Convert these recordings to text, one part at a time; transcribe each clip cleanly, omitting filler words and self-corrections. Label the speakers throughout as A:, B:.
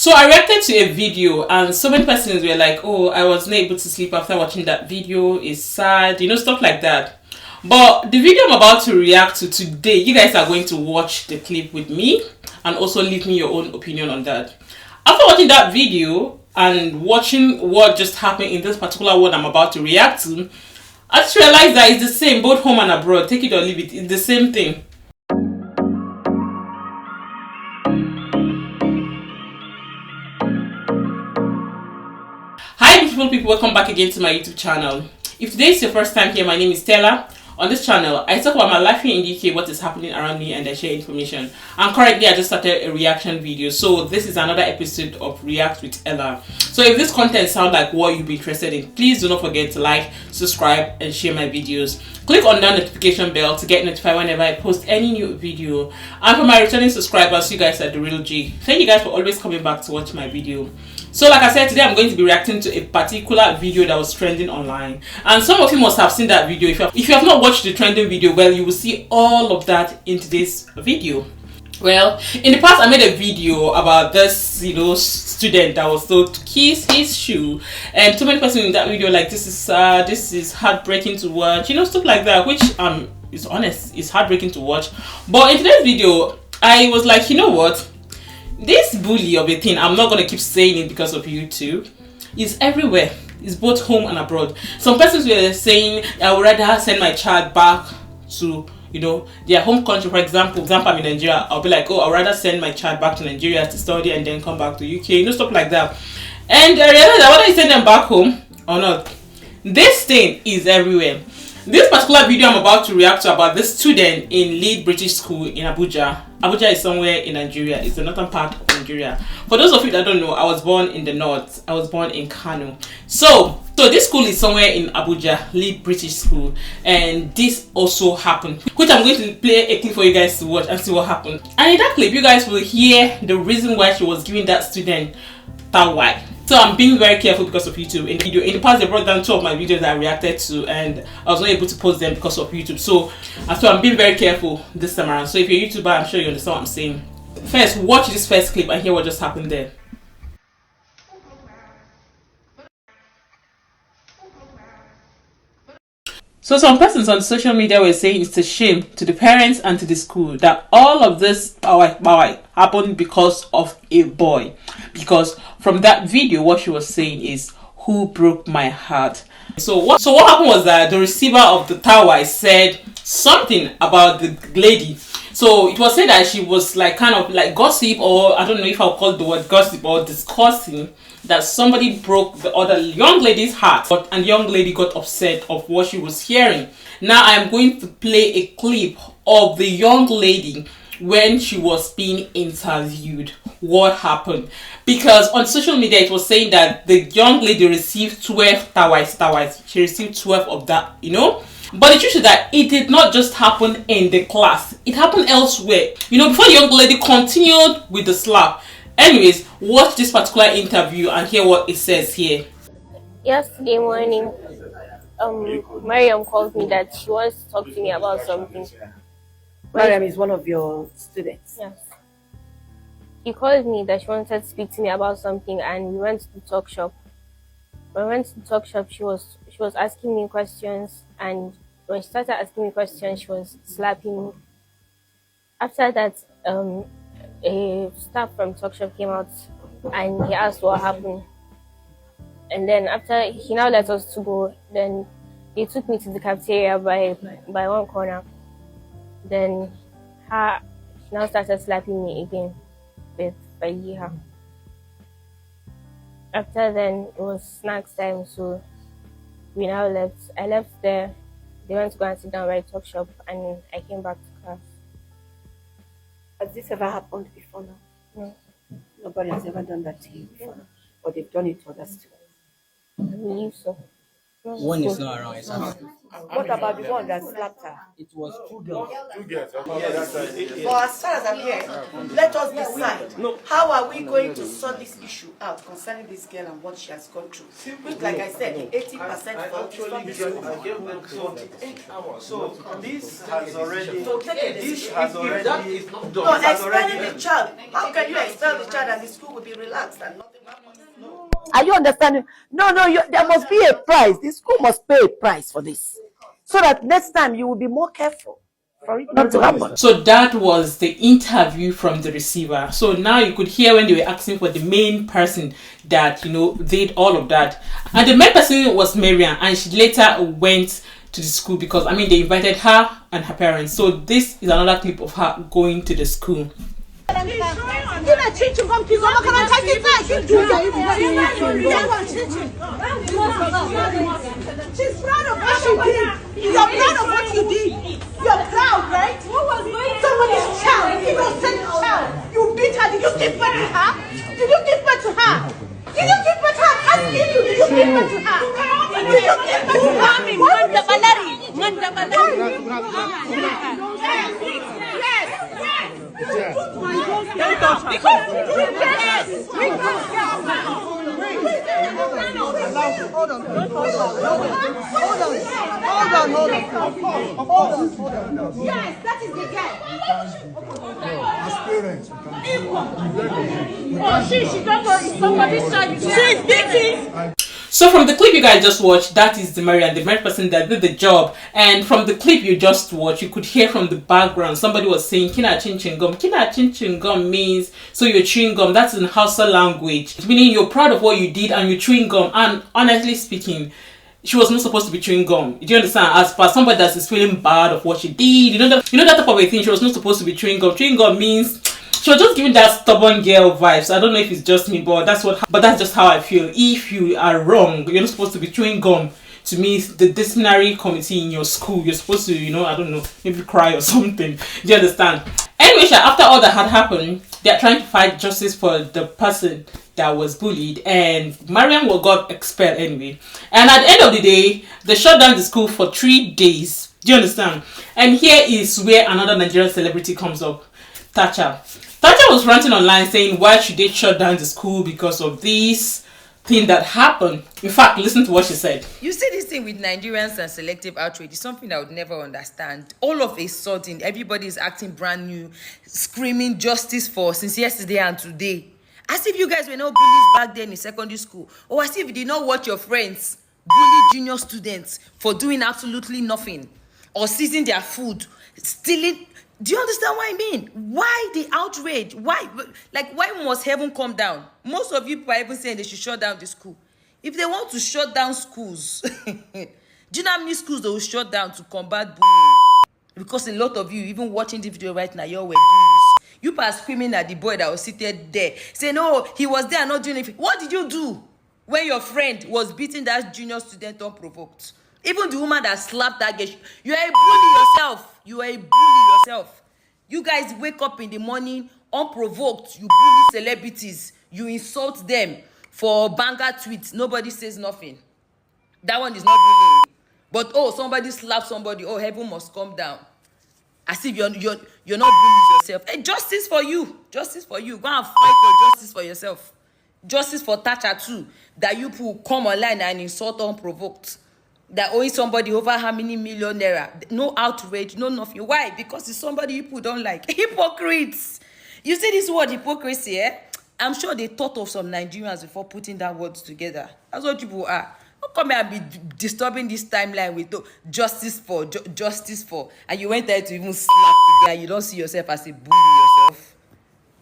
A: So I reacted to a video and so many persons were like, oh, I wasn't able to sleep after watching that video, it's sad, stuff like that. But the video I'm about to react to today, you guys are going to watch the clip with me and also leave me your own opinion on that. After watching that video and watching what just happened in this particular one I'm about to react to, I just realized that it's the same both home and abroad. Take it or leave it, it's the same thing. Hi beautiful people, welcome back again to my YouTube channel. If today is your first time here, my name is Stella. On this channel, I talk about my life here in the UK, what is happening around me, and I share information. And currently, I just started a reaction video, so this is another episode of React with Ella. So if this content sounds like what you'd be interested in, please do not forget to like, subscribe, and share my videos. Click on that notification bell to get notified whenever I post any new video. And for my returning subscribers, you guys are the real G. Thank you guys for always coming back to watch my video. So like I said, today I'm going to be reacting to a particular video that was trending online. And some of you must have seen that video. If you have not watched the trending video, well, you will see all of that in today's video. Well, in the past I made a video about this, student that was told to kiss his shoe. And so many persons in that video like, this is sad, this is heartbreaking to watch, stuff like that, which is honest, it's heartbreaking to watch. But in today's video, I was like, you know what? This bully of a thing, I'm not going to keep saying it because of YouTube, is everywhere. It's both home and abroad. Some persons were saying, I would rather send my child back to, their home country. For example, I'm in Nigeria. I'll be like, oh, I'd rather send my child back to Nigeria to study and then come back to UK, stuff like that. And I realized that whether you send them back home or not, this thing is everywhere. This particular video I'm about to react to about this student in Lead British School in Abuja. Abuja is somewhere in Nigeria. It's the northern part of Nigeria. For those of you that don't know, I was born in the north. I was born in Kano. So this school is somewhere in Abuja, Lead British School. And this also happened, which I'm going to play a clip for you guys to watch and see what happened. And in that clip, you guys will hear the reason why she was giving that student that why. So I'm being very careful because of YouTube. In the past, they brought down 2 of my videos that I reacted to, and I was not able to post them because of YouTube. So I'm being very careful this time around. So if you're a YouTuber, I'm sure you understand what I'm saying. First, watch this first clip and hear what just happened there. So some persons on social media were saying it's a shame to the parents and to the school that all of this happened because of a boy. Because from that video, what she was saying is, who broke my heart? So what happened was that the receiver of the tower said something about the lady. So it was said that she was like kind of like gossip, or I don't know if I'll call it the word gossip, or discussing that somebody broke the other young lady's heart, and the young lady got upset of what she was hearing. Now I'm going to play a clip of the young lady when she was being interviewed. What happened? Because on social media it was saying that the young lady received 12 towers. She received 12 of that, But the truth is that it did not just happen in the class. It happened elsewhere. Before the young lady continued with the slap. Anyways, watch this particular interview and hear what it says here.
B: Yesterday morning, Mariam called me that she wants to talk to me about something.
C: Mariam is one of your students?
B: Yes. She called me that she wanted to speak to me about something, and we went to the talk shop. When we went to the talk shop, she was asking me questions, and when she started asking me questions, she was slapping me. After that, a staff from talk shop came out and he asked what happened. And then after he now let us to go, then he took me to the cafeteria by one corner. Then she now started slapping me again with Fayiha. After then, it was snacks time, so we now left. I left there. They went to go and sit down by the talk shop, and I came back to class.
C: Has this ever happened before now?
B: No.
C: Nobody has ever done that to you before now? Or they've done it to other students?
B: I believe so.
D: One is not around. It's absent.
C: What about the one that slapped her?
D: It was 2 girls.
C: But as far as I'm here, let us decide how are we going to sort this issue out concerning this girl and what she has gone through. Which, like I said, the 80% fault is from the school.
E: So this has already.
C: So take a decision.
E: That is not done.
C: No, expelling the child. How can you expel the child and the school will be relaxed and nothing happens? No.
F: Are you understanding? No, there must be a price. The school must pay a price for this, so that next time you will be more careful for it not to happen.
A: So that was the interview from the receiver. So now you could hear when they were asking for the main person that did all of that, and the main person was Marian, and she later went to the school because they invited her and her parents. So this is another clip of her going to the school.
G: She's proud of what she did. You're proud of what you did. You're proud, right? Somebody's child, innocent child. You beat her. Did you give birth to her? Did you give birth to her? Did you give birth to her? I'm asking you. Did you give birth to her? Did you give birth to her? Yes. Hold on. Yes, that is the girl. Oh, she don't know it's somebody's child. She's beating.
A: So from the clip you guys just watched, that is the Marian, the person that did the job. And from the clip you just watched, you could hear from the background somebody was saying "Kina chin chin gum." Kina chin chin gum means so you're chewing gum. That's in Hausa language, meaning you're proud of what you did and you're chewing gum. And honestly speaking, she was not supposed to be chewing gum. Do you understand? As for somebody that is feeling bad of what she did, that type of a thing. She was not supposed to be chewing gum. Chewing gum means she was just giving that stubborn girl vibes. I don't know if it's just me, but that's just how I feel. If you are wrong, you're not supposed to be chewing gum. To me, the disciplinary committee in your school, you're supposed to, I don't know, maybe cry or something. Do you understand? Anyway, after all that had happened, they're trying to fight justice for the person that was bullied, and Mariam got expelled anyway. And at the end of the day, they shut down the school for 3 days. Do you understand? And here is where another Nigerian celebrity comes up, Thatcher. Thatcher was ranting online saying why should they shut down the school because of this thing that happened. In fact, listen to what she said.
H: You see this thing with Nigerians and selective outrage is something I would never understand. All of a sudden, everybody is acting brand new, screaming justice since yesterday and today. As if you guys were not bullies back then in secondary school. Or as if you did not watch your friends bully junior students for doing absolutely nothing. Or seizing their food, stealing. Do you understand what I mean? Why the outrage? Why must heaven come down? Most of you people are even saying they should shut down the school. If they want to shut down schools, do you know how many schools they will shut down to combat bullying? Because a lot of you, even watching the video right now, you all were bullies. You are screaming at the boy that was seated there. Say, no, he was there not doing anything. What did you do when your friend was beating that junior student unprovoked? Even the woman that slapped that girl, you are a bully yourself. You are a bully yourself. You guys wake up in the morning unprovoked. You bully celebrities. You insult them for banger tweets. Nobody says nothing. That one is not bullying. But somebody slapped somebody. Oh, heaven must come down. As if you're not bullying yourself. Hey, justice for you. Justice for you. Go and fight for justice for yourself. Justice for Thatcher too. That you people come online and insult unprovoked. That owing somebody over how many million naira. No outrage, no nothing. Why? Because it's somebody you people don't like. Hypocrites. You see this word hypocrisy, eh? I'm sure they thought of some Nigerians before putting that word together. That's what people are. Don't come here and be disturbing this timeline with justice for, and you went there to even slap the guy. You don't see yourself as a bully yourself.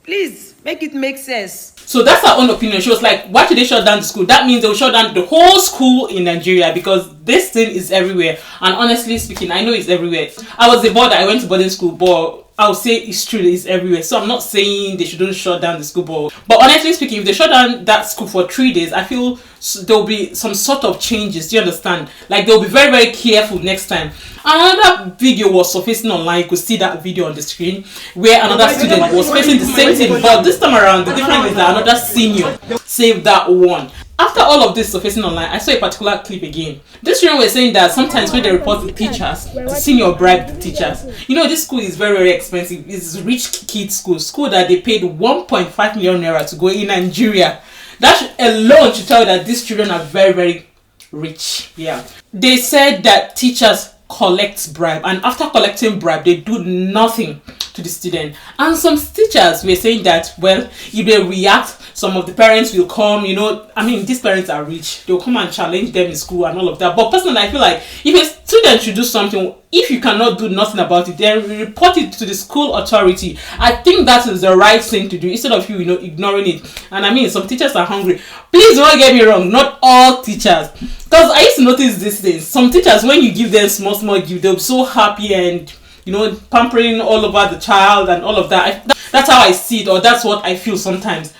H: Please, make it make sense.
A: So that's her own opinion. She was like, why should they shut down the school? That means they will shut down the whole school in Nigeria because this thing is everywhere. And honestly speaking, I know it's everywhere. I was a boy that I went to boarding school, but I'll say it's true, it's everywhere. So I'm not saying they shouldn't shut down the school, but honestly speaking, if they shut down that school for 3 days, I feel there'll be some sort of changes. Do you understand? Like they'll be very, very careful next time. Another video was surfacing online. You could see that video on the screen where another student was facing the same thing, but this time around the difference is that another senior saved that one. After after all of this surfacing online, I saw a particular clip again. These children were saying that sometimes when they report the teachers, the senior bribe the teachers. You know, this school is very, very expensive. It's a rich kids school that they paid 1.5 million naira to go in Nigeria. That alone should tell you that these children are very, very rich. Yeah. They said that teachers collect bribe, and after collecting bribe, they do nothing to the student. And some teachers were saying that, well, if they react, some of the parents will come, you know, I mean, these parents are rich, they'll come and challenge them in school and all of that. But personally, I feel like if a student should do something, if you cannot do nothing about it, then report it to the school authority. I think that is the right thing to do, instead of you know, ignoring it. And I mean, some teachers are hungry. Please don't get me wrong, not all teachers, because I used to notice these things. Some teachers, when you give them small gift, they'll be so happy and, you know, pampering all over the child and all of that. That's how I see it, or that's what I feel sometimes.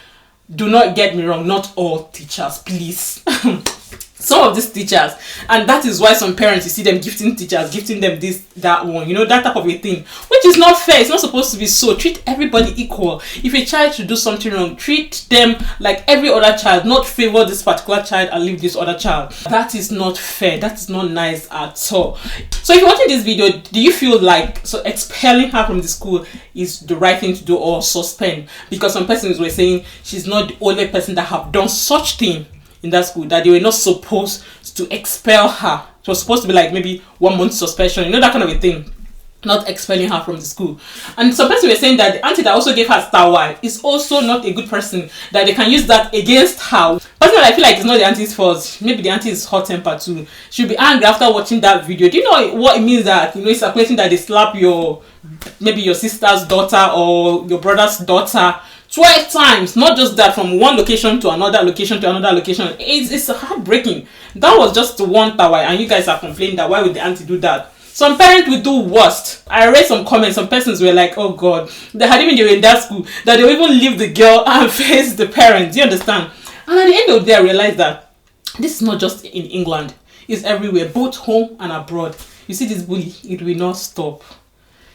A: Do not get me wrong, not all teachers, please. Some of these teachers, and that is why some parents, you see them gifting teachers, gifting them this, that one, you know, that type of a thing, which is not fair. It's not supposed to be so. Treat everybody equal. If a child should do something wrong, treat them like every other child, not favor this particular child and leave this other child. That is not fair. That is not nice at all. So if you're watching this video, do you feel like expelling her from the school is the right thing to do, or suspend? Because some persons were saying she's not the only person that have done such thing in that school, that they were not supposed to expel her. It was supposed to be like maybe 1 month suspension, you know, that kind of a thing, not expelling her from the school. And some people were saying that the auntie that also gave her star wife is also not a good person, that they can use that against her. Personally, I feel like it's not the auntie's fault. Maybe the auntie is hot tempered too. She'll be angry after watching that video. Do you know what it means that, you know, it's circulating that they slap maybe your sister's daughter or your brother's daughter 12 times? Not just that, from one location to another location to another location. It's heartbreaking. That was just one tower, and you guys are complaining that why would the auntie do that? Some parents will do worst. I read some comments. Some persons were like, oh god, they had even, they were in that school, that they will even leave the girl and face the parents. You understand? And at the end of the day, I realized that this is not just in England. It's everywhere, both home and abroad. You see this bully, it will not stop.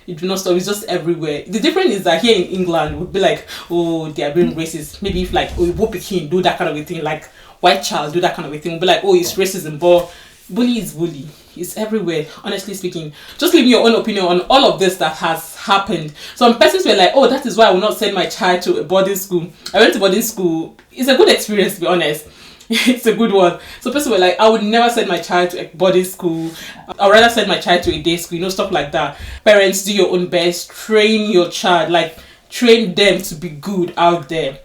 A: It will not stop. It's just everywhere. The difference is that here in England, we'll be like, oh, they are being racist. Maybe if like, oh, Pikin do that kind of a thing, like white child do that kind of a thing, we'll be like, oh, it's racism. But bully is bully. It's everywhere, honestly speaking. Just leave me your own opinion on all of this that has happened. Some persons were like, oh, that is why I will not send my child to a boarding school. I went to boarding school. It's a good experience, to be honest. It's a good one. So people were like, I would never send my child to a boarding school. I'd rather send my child to a day school, you know, stuff like that. Parents, do your own best. Train your child. Like, train them to be good out there.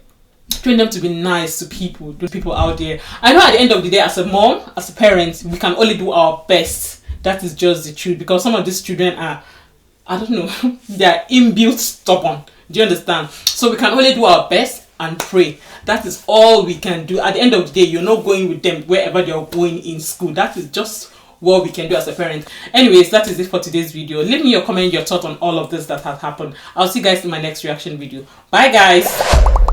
A: Train them to be nice to people out there. I know at the end of the day, as a mom, as a parent, we can only do our best. That is just the truth. Because some of these children are, I don't know, they are inbuilt stubborn. Do you understand? So we can only do our best and pray. That is all we can do. At the end of the day, you're not going with them wherever they're going in school. That is just what we can do as a parent. Anyways, that is it for today's video. Leave me your comment, your thought on all of this that has happened. I'll see you guys in my next reaction video. Bye guys.